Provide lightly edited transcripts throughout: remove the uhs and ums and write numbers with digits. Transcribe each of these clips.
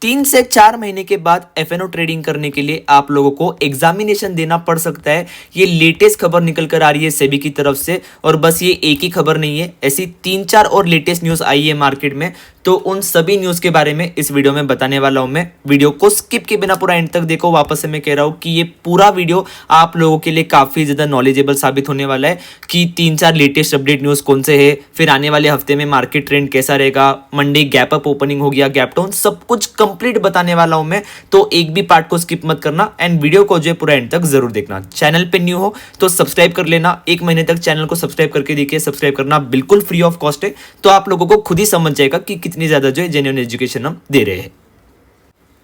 3 से 4 महीने के बाद एफएनओ ट्रेडिंग करने के लिए आप लोगों को एग्जामिनेशन देना पड़ सकता है। ये लेटेस्ट खबर निकल कर आ रही है सेबी की तरफ से, और बस ये एक ही खबर नहीं है, ऐसी 3-4 और लेटेस्ट न्यूज़ आई है मार्केट में। तो उन सभी न्यूज़ के बारे में इस वीडियो में बताने वाला हूं मैं। वीडियो को स्किप के बिना पूरा एंड तक देखो। वापस से मैं कह रहा हूं कि ये पूरा वीडियो आप लोगों के लिए काफ़ी ज़्यादा नॉलेजेबल साबित होने वाला है कि 3-4 लेटेस्ट अपडेट न्यूज़ कौन से है, फिर आने वाले हफ्ते में मार्केट ट्रेंड कैसा रहेगा, मंडे गैप अप ओपनिंग हो गया, गैप डाउन, सब कुछ कंप्लीट बताने वाला हूं मैं। तो एक भी पार्ट को स्किप मत करना एंड वीडियो को जो है पूरा एंड तक जरूर देखना। चैनल पे न्यू हो तो सब्सक्राइब कर लेना। 1 महीने तक चैनल को सब्सक्राइब करके देखिए। सब्सक्राइब करना बिल्कुल फ्री ऑफ कॉस्ट है, तो आप लोगों को खुद ही समझ जाएगा कि कितनी ज्यादा जो है जेन्युइन एजुकेशन हम दे रहे हैं।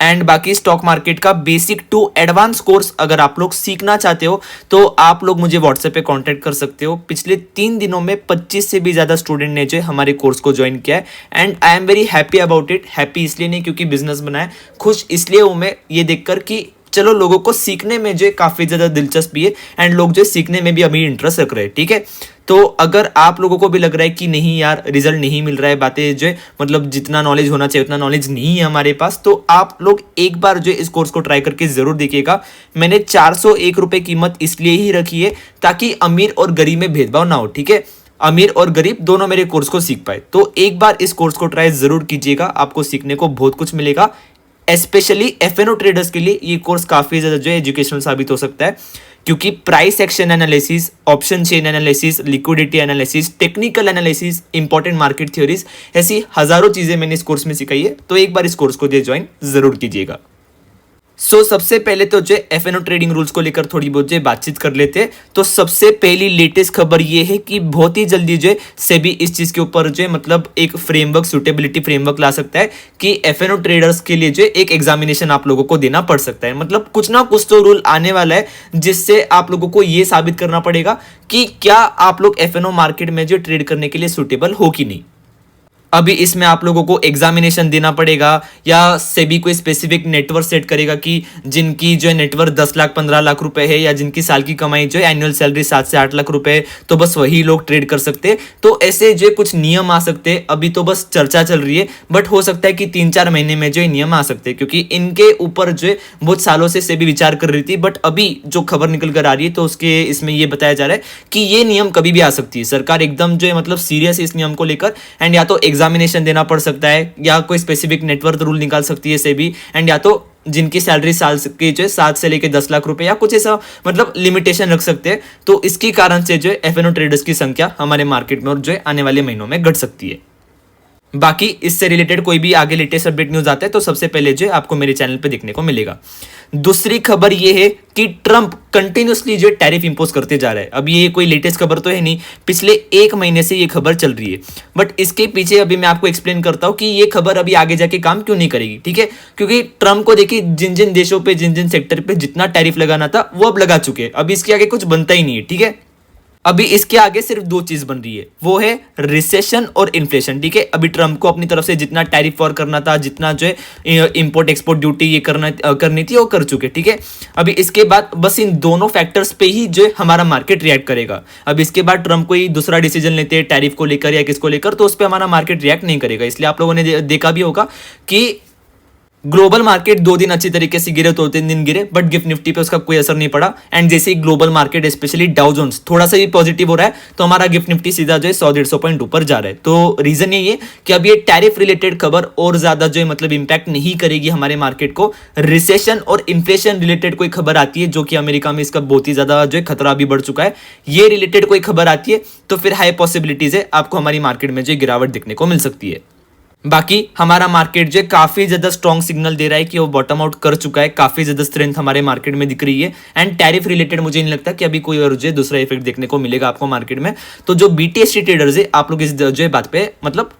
एंड बाकी स्टॉक मार्केट का बेसिक टू एडवांस कोर्स अगर आप लोग सीखना चाहते हो तो आप लोग मुझे व्हाट्सएप पे कांटेक्ट कर सकते हो। पिछले 3 दिनों में 25 से भी ज़्यादा स्टूडेंट ने जो हमारे कोर्स को ज्वाइन किया है and I am very happy about it. Happy इसलिए नहीं क्योंकि बिजनेस बनाए, खुश इसलिए हूँ मैं ये देखकर कि चलो लोगों को सीखने में जो काफ़ी ज़्यादा दिलचस्पी है एंड लोग जो सीखने में भी अभी इंटरेस्ट रख रहे हैं। ठीक है, तो अगर आप लोगों को भी लग रहा है कि नहीं यार रिजल्ट नहीं मिल रहा है, बातें जो मतलब जितना नॉलेज होना चाहिए उतना नॉलेज नहीं है हमारे पास, तो आप लोग एक बार जो इस कोर्स को ट्राई करके ज़रूर देखिएगा। मैंने 401 रुपये कीमत इसलिए ही रखी है ताकि अमीर और गरीब में भेदभाव ना हो। ठीक है, अमीर और गरीब दोनों मेरे कोर्स को सीख पाए। तो एक बार इस कोर्स को ट्राई ज़रूर कीजिएगा, आपको सीखने को बहुत कुछ मिलेगा। स्पेशली एफएनओ ट्रेडर्स के लिए ये कोर्स काफ़ी ज़्यादा जो है एजुकेशनल साबित हो सकता है, क्योंकि price action analysis, option chain analysis, liquidity analysis, technical analysis, important market theories, ऐसी हज़ारों चीज़ें मैंने इस कोर्स में सिखाई है। तो एक बार इस कोर्स को ज्वाइन ज़रूर कीजिएगा। सबसे पहले तो जो एफएनओ ट्रेडिंग रूल्स को लेकर थोड़ी बहुत जो बातचीत कर लेते हैं। तो सबसे पहली लेटेस्ट खबर ये है कि बहुत ही जल्दी जो सेबी इस चीज़ के ऊपर जो मतलब एक फ्रेमवर्क, सूटेबिलिटी फ्रेमवर्क ला सकता है कि एफएनओ ट्रेडर्स के लिए जो एक एग्जामिनेशन आप लोगों को देना पड़ सकता है। मतलब कुछ ना कुछ तो रूल आने वाला है जिससे आप लोगों को ये साबित करना पड़ेगा कि क्या आप लोग एफएनओ मार्केट में जो ट्रेड करने के लिए सूटेबल हो कि नहीं। अभी इसमें आप लोगों को एग्जामिनेशन देना पड़ेगा या सेबी कोई स्पेसिफिक नेटवर्क सेट करेगा कि जिनकी जो है नेटवर्क 10 लाख 15 लाख रुपए है या जिनकी साल की कमाई जो है एनुअल सैलरी 7 से 8 लाख रुपए है, तो बस वही लोग ट्रेड कर सकते हैं। तो ऐसे जो कुछ नियम आ सकते हैं। अभी तो बस चर्चा चल रही है, बट हो सकता है कि 3-4 महीने में जो है नियम आ सकते हैं, क्योंकि इनके ऊपर जो है बहुत सालों से सेबी विचार कर रही थी। बट अभी जो खबर निकल कर आ रही है तो उसके इसमें ये बताया जा रहा है कि ये नियम कभी भी आ सकती है। सरकार एकदम जो है मतलब सीरियस है इस नियम को लेकर एंड या तो एग्जामिनेशन देना पड़ सकता है या कोई स्पेसिफिक नेटवर्क रूल निकाल सकती है सेबी, एंड या तो जिनकी सैलरी साल की जो है 7 से लेकर 10 लाख रुपए या कुछ ऐसा मतलब लिमिटेशन रख सकते हैं। तो इसके कारण से जो है एफएनओ ट्रेडर्स की संख्या हमारे मार्केट में और जो है आने वाले महीनों में घट सकती है। बाकी इससे रिलेटेड कोई भी आगे लेटेस्ट अपडेट न्यूज आता है तो सबसे पहले जो आपको मेरे चैनल पे देखने को मिलेगा। दूसरी खबर ये है कि ट्रंप कंटिन्यूसली जो टैरिफ इंपोज करते जा रहा है। अब ये कोई लेटेस्ट खबर तो है नहीं, पिछले 1 महीने से ये खबर चल रही है। बट इसके पीछे अभी मैं आपको एक्सप्लेन करता हूं कि ये खबर अभी आगे जाके काम क्यों नहीं करेगी। ठीक है, क्योंकि ट्रंप को देखिए जिन जिन देशों पे, जिन जिन सेक्टर पे जितना टैरिफ लगाना था वो अब लगा चुके हैं। अभी इसके आगे कुछ बनता ही नहीं है। ठीक है, अभी इसके आगे सिर्फ 2 चीज बन रही है, वो है रिसेशन और इन्फ्लेशन। ठीक है, अभी ट्रंप को अपनी तरफ से जितना टैरिफ वॉर करना था, जितना जो है इंपोर्ट एक्सपोर्ट ड्यूटी ये करनी थी वो कर चुके। ठीक है, अभी इसके बाद बस इन दोनों फैक्टर्स पे ही जो है हमारा मार्केट रिएक्ट करेगा। अब इसके बाद ट्रंप कोई दूसरा डिसीजन लेते हैं टैरिफ को लेकर या किसको लेकर, तो उस पर हमारा मार्केट रिएक्ट नहीं करेगा। इसलिए आप लोगों ने देखा भी होगा कि ग्लोबल मार्केट 2 दिन अच्छी तरीके से गिरे, 2-3 दिन गिरे, बट गिफ्ट निफ्टी पे उसका कोई असर नहीं पड़ा। एंड जैसे ही global market specially Dow Jones थोड़ा सा भी पॉजिटिव हो रहा है तो हमारा गिफ्ट निफ्टी सीधा जो है 100-150 पॉइंट ऊपर जा रहा है। तो रीजन यही है कि अब ये टैरिफ रिलेटेड खबर और ज्यादा जो है मतलब इंपैक्ट नहीं करेगी हमारे मार्केट को। रिसेशन और इन्फ्लेशन रिलेटेड कोई खबर आती है, जो कि अमेरिका में इसका बहुत ही ज्यादा जो है खतरा भी बढ़ चुका है, ये रिलेटेड कोई खबर आती है तो फिर हाई पॉसिबिलिटीज है आपको हमारी मार्केट में जो गिरावट दिखने को मिल सकती है। बाकी हमारा मार्केट जो काफी ज्यादा स्ट्रॉन्ग सिग्नल दे रहा है कि वो बॉटम आउट कर चुका है। काफी ज्यादा स्ट्रेंथ हमारे मार्केट में दिख रही है एंड टैरिफ रिलेटेड मुझे नहीं लगता कि अभी कोई और जो दूसरा इफेक्ट देखने को मिलेगा आपको मार्केट में। तो जो बीटीएसटी ट्रेडर्स है आप लोग इस जो बात पे मतलब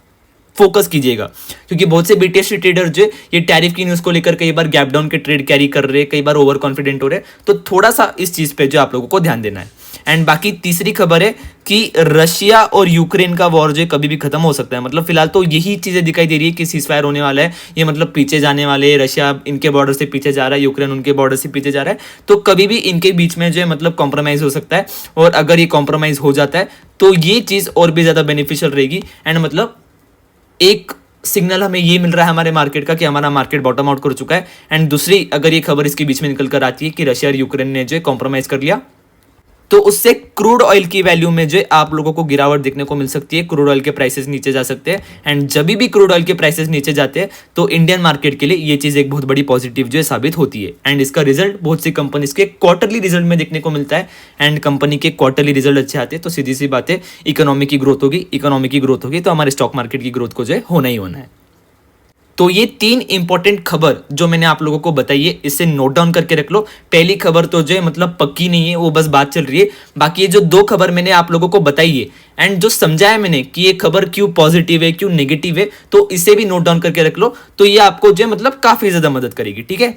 फोकस कीजिएगा, क्योंकि बहुत से बीटीएसटी ट्रेडर जो ये टैरिफ की न्यूज को लेकर कई बार गैप डाउन के ट्रेड कैरी कर रहे हैं, कई बार ओवर कॉन्फिडेंट हो रहे हैं। तो थोड़ा सा इस चीज पे जो आप लोगों को ध्यान देना है। एंड बाकी तीसरी खबर है कि रशिया और यूक्रेन का वॉर जो कभी भी खत्म हो सकता है। मतलब फिलहाल तो यही चीजें दिखाई दे रही है कि सीजफायर होने वाला है, ये मतलब पीछे जाने वाले हैं। रशिया इनके बॉर्डर से पीछे जा रहा है, यूक्रेन उनके बॉर्डर से पीछे जा रहा है। तो कभी भी इनके बीच में जो है मतलब कॉम्प्रोमाइज हो सकता है, और अगर ये कॉम्प्रोमाइज हो जाता है तो ये चीज और भी ज्यादा बेनिफिशियल रहेगी एंड मतलब एक सिग्नल हमें ये मिल रहा है हमारे मार्केट का कि हमारा मार्केट बॉटम आउट कर चुका है। एंड दूसरी अगर ये खबर इसके बीच में निकल कर आती है कि रशिया और यूक्रेन ने जो कॉम्प्रोमाइज कर लिया, तो उससे क्रूड ऑयल की वैल्यू में जो आप लोगों को गिरावट देखने को मिल सकती है। क्रूड ऑयल के प्राइसेस नीचे जा सकते हैं। एंड जब भी क्रूड ऑयल के प्राइसेस नीचे जाते हैं तो इंडियन मार्केट के लिए ये चीज एक बहुत बड़ी पॉजिटिव जो है साबित होती है। एंड इसका रिजल्ट बहुत सी कंपनीज के क्वार्टरली रिजल्ट में देखने को मिलता है। एंड कंपनी के क्वार्टरली रिजल्ट अच्छे आते हैं तो सीधी सी बात है, इकोनॉमी की ग्रोथ होगी। इकोनॉमी की ग्रोथ होगी तो हमारे स्टॉक मार्केट की ग्रोथ को जो है होना ही होना है। तो ये 3 इंपॉर्टेंट खबर जो मैंने आप लोगों को बताई है, इससे नोट डाउन करके रख लो। पहली खबर तो जो है मतलब पक्की नहीं है, वो बस बात चल रही है। बाकी ये जो 2 खबर मैंने आप लोगों को बताई है एंड जो समझाया मैंने कि ये खबर क्यों पॉजिटिव है क्यों नेगेटिव है, तो इसे भी नोट डाउन करके रख लो। तो ये आपको जो है मतलब काफी ज्यादा मदद करेगी। ठीक है,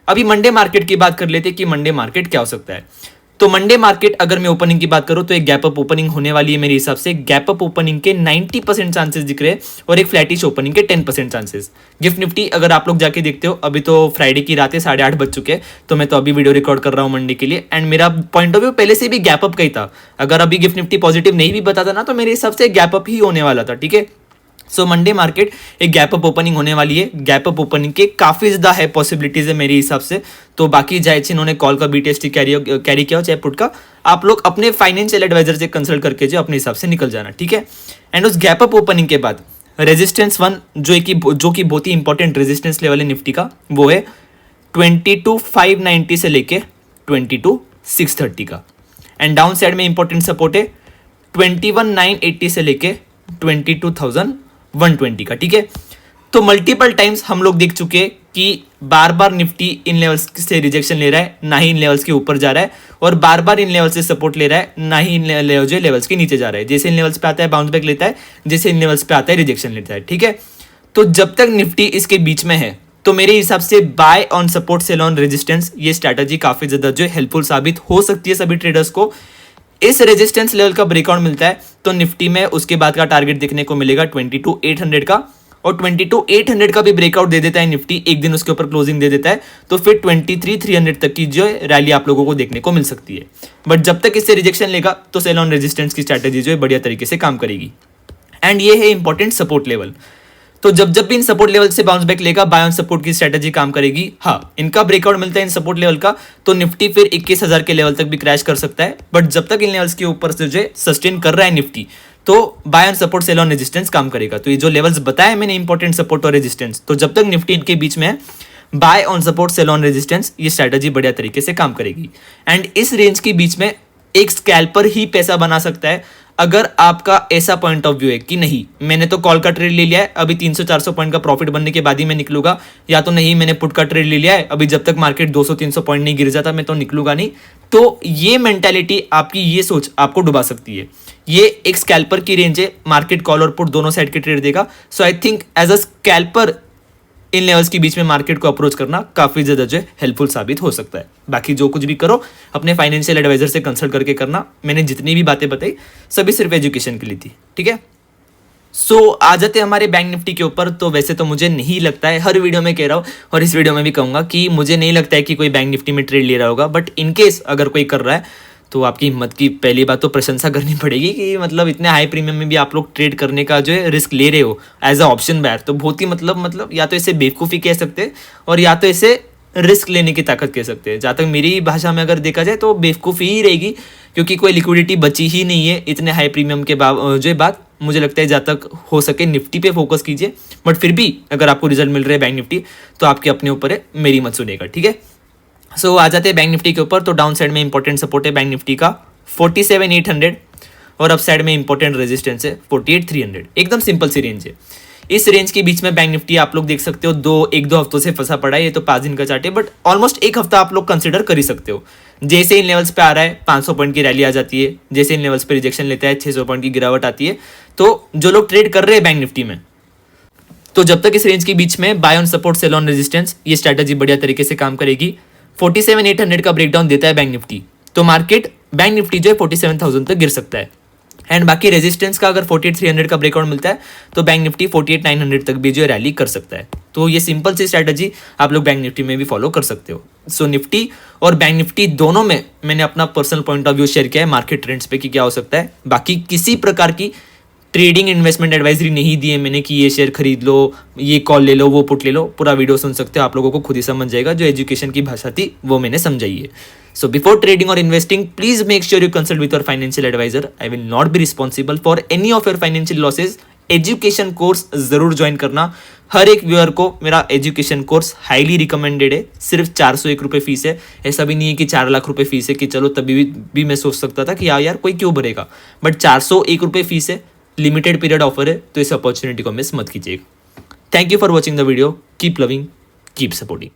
अभी मंडे मार्केट की बात कर लेते हैं कि मंडे मार्केट क्या हो सकता है। तो मंडे मार्केट अगर मैं ओपनिंग की बात करूं तो एक गैप अप ओपनिंग होने वाली है मेरे हिसाब से। गैप अप ओपनिंग के 90% चांसेस दिख रहे हैं और एक फ्लैटिश ओपनिंग के 10% चांसेस। गिफ्ट निफ्टी अगर आप लोग जाके देखते हो, अभी तो फ्राइडे की रात है, 8:30 बज चुके हैं, तो मैं तो अभी वीडियो रिकॉर्ड कर रहा हूं मंडे के लिए। एंड मेरा पॉइंट ऑफ व्यू पहले से भी गैप अप का ही था। अगर अभी गिफ्ट निफ्टी पॉजिटिव नहीं भी बताता ना तो मेरे हिसाब से गैप अप ही होने वाला था। ठीक है, सो मंडे मार्केट एक गैप अप ओपनिंग होने वाली है। गैप अप ओपनिंग के काफी ज्यादा है पॉसिबिलिटीज है मेरे हिसाब से। तो बाकी चाहे इन्होंने कॉल का BTST कैरी किया हो चाहे पुट का, आप लोग अपने फाइनेंशियल एडवाइजर से कंसल्ट करके जो अपने हिसाब से निकल जाना। ठीक है, एंड उस गैप अप ओपनिंग के बाद रेजिस्टेंस 1 जो कि बहुत ही इंपॉर्टेंट रेजिस्टेंस लेवल है निफ्टी का, वो है 22,590 से लेके 22,630 का। एंड डाउन साइड में इंपॉर्टेंट सपोर्ट है 21,980 से लेके 22,120 का। ठीक है, तो मल्टीपल टाइम्स हम लोग देख चुके हैं कि बार बार निफ्टी इन लेवल्स से रिजेक्शन ले रहा है, ना ही इन लेवल्स के ऊपर जा रहा है, और बार बार इन लेवल्स से सपोर्ट ले रहा है, ना ही इन लेवल्स के नीचे जा रहा है। जैसे इन लेवल्स पे आता है बाउंस बैक लेता है, जैसे इन लेवल्स पे आता है रिजेक्शन लेता है। ठीक है, तो जब तक निफ्टी इसके बीच में है तो मेरे हिसाब से buy on support sell on resistance, ये स्ट्रैटेजी काफी ज्यादा जो हेल्पफुल साबित हो सकती है सभी ट्रेडर्स को। इस रेजिस्टेंस लेवल का ब्रेकआउट मिलता है तो निफ्टी में उसके बाद का टारगेट देखने को मिलेगा 22,800 का, और 22,800 का भी ब्रेकआउट दे देता है निफ्टी, एक दिन उसके ऊपर क्लोजिंग दे देता है, तो फिर 23,300 तक की जो रैली आप लोगों को देखने को मिल सकती है। बट जब तक इससे रिजेक्शन लेगा तो सेल ऑन रेजिस्टेंस की स्ट्रैटेजी जो है बढ़िया तरीके से काम करेगी। एंड ये है इंपॉर्टेंट सपोर्ट लेवल। तो जब भी इन सपोर्ट लेवल से बाउंस बैक लेगा, बाय ऑन सपोर्ट की स्ट्रैटेजी काम करेगी। हाँ, इनका ब्रेकआउट मिलता है इन सपोर्ट लेवल का तो निफ्टी फिर 21,000 के लेवल तक भी क्रैश कर सकता है। बट जब तक इन लेवल्स के ऊपर से जो सस्टेन कर रहा है निफ्टी, तो buy on support sell on resistance काम करेगा। तो ये जो लेवल्स बताए मैंने इंपॉर्टेंट सपोर्ट और रेजिस्टेंस, तो जब तक निफ्टी इनके बीच में है, buy on support sell on resistance, ये स्ट्रैटेजी बढ़िया तरीके से काम करेगी। एंड इस रेंज के बीच में एक स्कैल्पर ही पैसा बना सकता है अगर आपका ऐसा पॉइंट ऑफ व्यू है कि नहीं मैंने तो कॉल का ट्रेड ले लिया है, अभी 300-400 पॉइंट का प्रॉफिट बनने के बाद ही मैं निकलूंगा, या तो नहीं मैंने पुट का ट्रेड ले लिया है, अभी जब तक मार्केट 200-300 पॉइंट नहीं गिर जाता मैं तो निकलूंगा नहीं। तो ये मेंटालिटी, आपकी ये सोच आपको डुबा सकती है। ये एक स्कैल्पर की रेंज है, मार्केट कॉल और पुट दोनों साइड के ट्रेड देगा। So I think as a scalper इन लेवल्स के बीच में मार्केट को अप्रोच करना काफी ज्यादा जो हेल्पफुल साबित हो सकता है। बाकी जो कुछ भी करो अपने फाइनेंशियल एडवाइजर से कंसल्ट करके करना। मैंने जितनी भी बातें बताई सभी सिर्फ एजुकेशन के लिए थी। ठीक है, सो आ जाते हैं हमारे बैंक निफ्टी के ऊपर। तो वैसे तो मुझे नहीं लगता है, हर वीडियो में कह रहा हूँ और इस वीडियो में भी कहूंगा कि मुझे नहीं लगता है कि कोई बैंक निफ्टी में ट्रेड ले रहा होगा। बट इनकेस अगर कोई कर रहा है तो आपकी हिम्मत की पहली बात तो प्रशंसा करनी पड़ेगी कि मतलब इतने हाई प्रीमियम में भी आप लोग ट्रेड करने का जो है रिस्क ले रहे हो एज अ ऑप्शन बायर। तो बहुत ही मतलब या तो इसे बेवकूफ़ी कह सकते हैं और या तो इसे रिस्क लेने की ताकत कह सकते हैं। जहाँ तक मेरी भाषा में अगर देखा जाए तो बेवकूफ़ी ही रहेगी, क्योंकि कोई लिक्विडिटी बची ही नहीं है इतने हाई प्रीमियम के जो बात। मुझे लगता है जहाँ तक हो सके निफ्टी पे फोकस कीजिए, बट फिर भी अगर आपको रिजल्ट मिल रहे हैं बैंक निफ्टी तो आपके अपने ऊपर है, मेरी मत सुनेगा। ठीक है, सो आ जाते हैं बैंक निफ्टी के ऊपर। तो डाउन साइड में इंपॉर्टेंट सपोर्ट है बैंक निफ्टी का 47,800 और अप साइड में इंपॉर्टेंट रेजिस्टेंस है 48,300। एकदम सिंपल सी रेंज है। इस रेंज के बीच में बैंक निफ्टी आप लोग देख सकते हो एक दो हफ्तों से फंसा पड़ा है। ये तो 5 दिन का चार्ट है, बट ऑलमोस्ट एक हफ्ता आप लोग कंसिडर कर ही सकते हो। जैसे इन लेवल्स पे आ रहा है 500 पॉइंट की रैली आ जाती है, जैसे इन लेवल्स पे रिजेक्शन लेता है 600 पॉइंट की गिरावट आती है। तो जो लोग ट्रेड कर रहे हैं बैंक निफ्टी में, तो जब तक इस रेंज के बीच में buy on support sell on resistance, ये स्ट्रैटेजी बढ़िया तरीके से काम करेगी। 47,800 का ब्रेकडाउन देता है बैंक निफ्टी, तो मार्केट बैंक निफ्टी जो है 47,000 तक गिर सकता है। एंड बाकी रेजिस्टेंस का अगर 48,300 का ब्रेकआउट मिलता है तो बैंक निफ्टी 48,900 तक भी जो है रैली कर सकता है। तो ये सिंपल सी स्ट्रैटेजी आप लोग बैंक निफ्टी में भी फॉलो कर सकते हो। सो निफ्टी और बैंक निफ्टी दोनों में मैंने अपना personal point of view share किया है मार्केट ट्रेंड्स पे कि क्या हो सकता है। बाकी किसी प्रकार की ट्रेडिंग इन्वेस्टमेंट एडवाइजरी नहीं दी है मैंने कि ये शेयर खरीद लो, ये कॉल ले लो, वो पुट ले लो। पूरा वीडियो सुन सकते हो, आप लोगों को खुद ही समझ जाएगा। जो एजुकेशन की भाषा थी वो मैंने समझाई है। सो बिफोर ट्रेडिंग और investing please make sure you consult with your financial advisor. I will not be responsible for any of your financial losses. Education course जरूर ज्वाइन करना। हर एक व्यूअर को मेरा एजुकेशन कोर्स हाईली रिकमेंडेड है। सिर्फ 401 रुपये फीस है। ऐसा भी नहीं है कि 4 लाख रुपए फीस है कि चलो तभी भी मैं सोच सकता था कि यार कोई क्यों भरेगा, बट 401 रुपये फीस है, लिमिटेड पीरियड ऑफर है, तो इस अपॉर्चुनिटी को मिस मत कीजिएगा। Thank you for watching the video. Keep loving, keep supporting.